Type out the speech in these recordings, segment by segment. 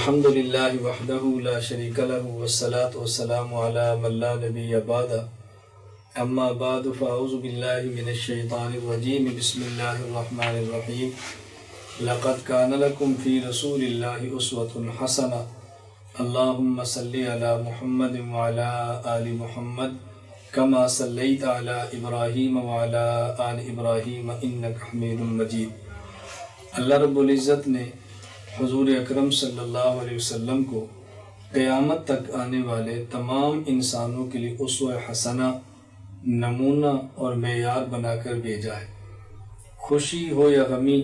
الحمد للہ وحدہ لا شریک لہ والصلاة والسلام علی من لا نبی بعدہ اما بعد فاعوذ باللہ من الشیطان الرجیم بسم اللہ الرحمن الرحیم لقد کان لکم فی رسول اللہ اسوۃ حسنہ اللہم صلی علی محمد وعلی آل محمد کما صلیت علی ابراہیم وعلی آل ابراہیم انک حمید مجید۔ اللہ رب العزت نے حضور اکرم صلی اللہ علیہ وسلم کو قیامت تک آنے والے تمام انسانوں کے لیے اسوہ حسنہ، نمونہ اور معیار بنا کر بھیجا ہے۔ خوشی ہو یا غمی،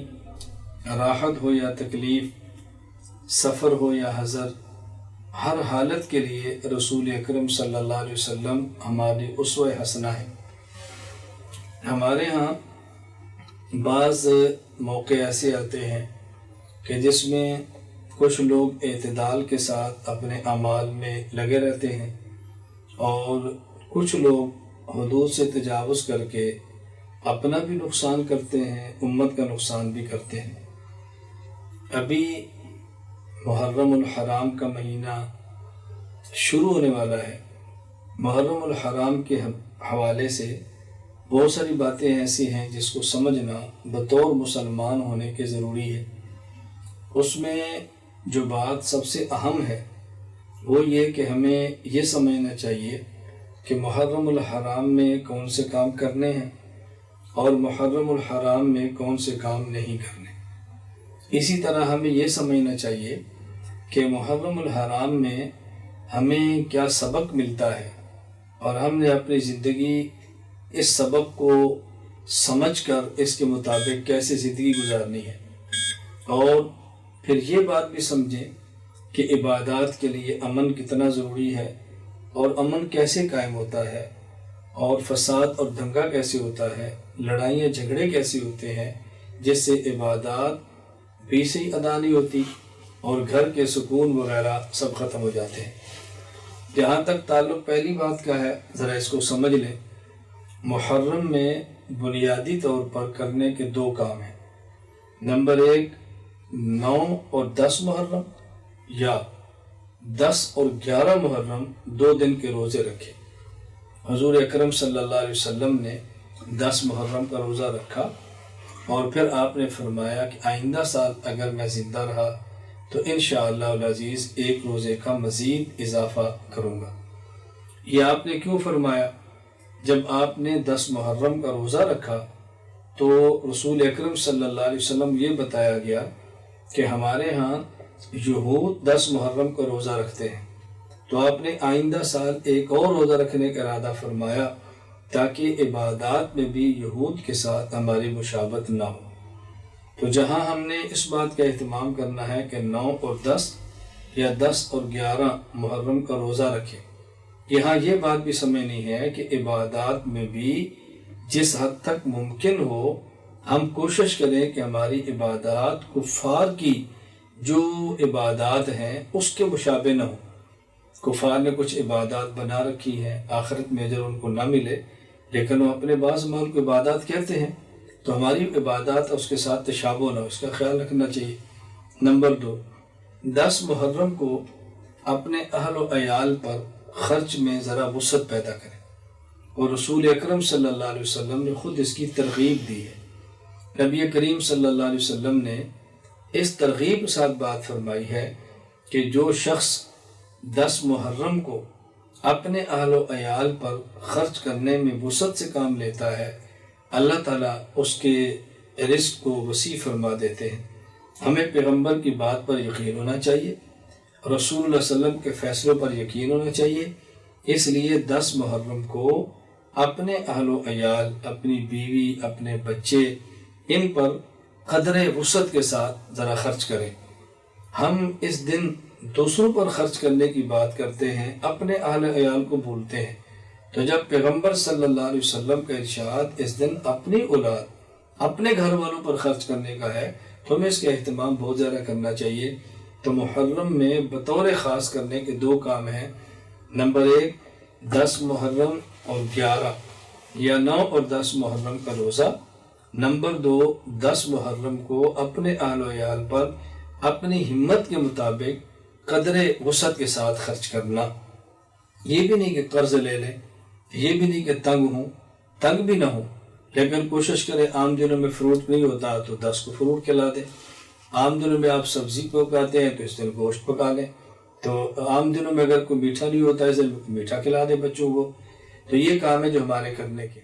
راحت ہو یا تکلیف، سفر ہو یا حضر، ہر حالت کے لیے رسول اکرم صلی اللہ علیہ وسلم ہماری اسوہ حسنہ ہے۔ ہمارے ہاں بعض موقع ایسے آتے ہیں کہ جس میں کچھ لوگ اعتدال کے ساتھ اپنے اعمال میں لگے رہتے ہیں اور کچھ لوگ حدود سے تجاوز کر کے اپنا بھی نقصان کرتے ہیں، امت کا نقصان بھی کرتے ہیں۔ ابھی محرم الحرام کا مہینہ شروع ہونے والا ہے۔ محرم الحرام کے حوالے سے بہت ساری باتیں ایسی ہیں جس کو سمجھنا بطور مسلمان ہونے کے ضروری ہے۔ اس میں جو بات سب سے اہم ہے وہ یہ کہ ہمیں یہ سمجھنا چاہیے کہ محرم الحرام میں کون سے کام کرنے ہیں اور محرم الحرام میں کون سے کام نہیں کرنے۔ اسی طرح ہمیں یہ سمجھنا چاہیے کہ محرم الحرام میں ہمیں کیا سبق ملتا ہے اور ہم نے اپنی زندگی اس سبق کو سمجھ کر اس کے مطابق کیسے زندگی گزارنی ہے، اور پھر یہ بات بھی سمجھیں کہ عبادات کے لیے امن کتنا ضروری ہے اور امن کیسے قائم ہوتا ہے، اور فساد اور دنگا کیسے ہوتا ہے، لڑائیاں جھگڑے کیسے ہوتے ہیں جس سے عبادات بھی صحیح ادا نہیں ہوتی اور گھر کے سکون وغیرہ سب ختم ہو جاتے ہیں۔ جہاں تک تعلق پہلی بات کا ہے، ذرا اس کو سمجھ لیں۔ محرم میں بنیادی طور پر کرنے کے دو کام ہیں۔ نمبر 1، 9 اور 10 محرم یا 10 اور 11 محرم 2 دن کے روزے رکھے۔ حضور اکرم صلی اللہ علیہ وسلم نے 10 محرم کا روزہ رکھا اور پھر آپ نے فرمایا کہ آئندہ سال اگر میں زندہ رہا تو انشاءاللہ العزیز ایک روزے کا مزید اضافہ کروں گا۔ یہ آپ نے کیوں فرمایا؟ جب آپ نے 10 محرم کا روزہ رکھا تو رسول اکرم صلی اللہ علیہ وسلم یہ بتایا گیا کہ ہمارے ہاں یہود 10 محرم کا روزہ رکھتے ہیں، تو آپ نے آئندہ سال ایک اور روزہ رکھنے کا ارادہ فرمایا تاکہ عبادات میں بھی یہود کے ساتھ ہماری مشابہت نہ ہو۔ تو جہاں ہم نے اس بات کا اہتمام کرنا ہے کہ 9 اور 10 یا 10 اور 11 محرم کا روزہ رکھیں، یہاں یہ بات بھی سمجھنی ہے کہ عبادات میں بھی جس حد تک ممکن ہو ہم کوشش کریں کہ ہماری عبادات کفار کی جو عبادات ہیں اس کے مشابہ نہ ہوں۔ کفار نے کچھ عبادات بنا رکھی ہیں، آخرت میں اجر ان کو نہ ملے، لیکن وہ اپنے بعض مال کو عبادات کہتے ہیں، تو ہماری عبادات اس کے ساتھ تشابہ نہ ہو، اس کا خیال رکھنا چاہیے۔ نمبر 2، 10 محرم کو اپنے اہل و عیال پر خرچ میں ذرا وسعت پیدا کریں، اور رسول اکرم صلی اللہ علیہ وسلم نے خود اس کی ترغیب دی ہے۔ نبی کریم صلی اللہ علیہ وسلم نے اس ترغیب کے ساتھ بات فرمائی ہے کہ جو شخص 10 محرم کو اپنے اہل و عیال پر خرچ کرنے میں وسعت سے کام لیتا ہے، اللہ تعالیٰ اس کے رزق کو وسیع فرما دیتے ہیں۔ ہمیں پیغمبر کی بات پر یقین ہونا چاہیے، رسول اللہ صلی اللہ علیہ وسلم کے فیصلوں پر یقین ہونا چاہیے، اس لیے 10 محرم کو اپنے اہل و عیال، اپنی بیوی، اپنے بچے، ان پر قدر وسعت کے ساتھ ذرا خرچ کریں۔ ہم اس دن دوسروں پر خرچ کرنے کی بات کرتے ہیں، اپنے اہل عیال کو بھولتے ہیں، تو جب پیغمبر صلی اللہ علیہ وسلم کا ارشاد اس دن اپنی اولاد، اپنے گھر والوں پر خرچ کرنے کا ہے تو ہمیں اس کا اہتمام بہت زیادہ کرنا چاہیے۔ تو محرم میں بطور خاص کرنے کے 2 کام ہیں۔ نمبر 1، 10 محرم اور 11 یا 9 اور 10 محرم کا روزہ۔ نمبر 2، 10 محرم کو اپنے اہل و عیال پر اپنی ہمت کے مطابق قدر وسعت کے ساتھ خرچ کرنا، یہ بھی نہیں کہ قرض لے لیں، یہ بھی نہیں کہ تنگ بھی نہ ہو، لیکن کوشش کریں عام دنوں میں فروٹ نہیں ہوتا تو 10 کو فروٹ کھلا دیں، عام دنوں میں آپ سبزی پکاتے ہیں تو اس دن گوشت پکا لیں، تو عام دنوں میں اگر کوئی میٹھا نہیں ہوتا اس دن میٹھا کھلا دیں بچوں کو۔ تو یہ کام ہے جو ہمارے کرنے کے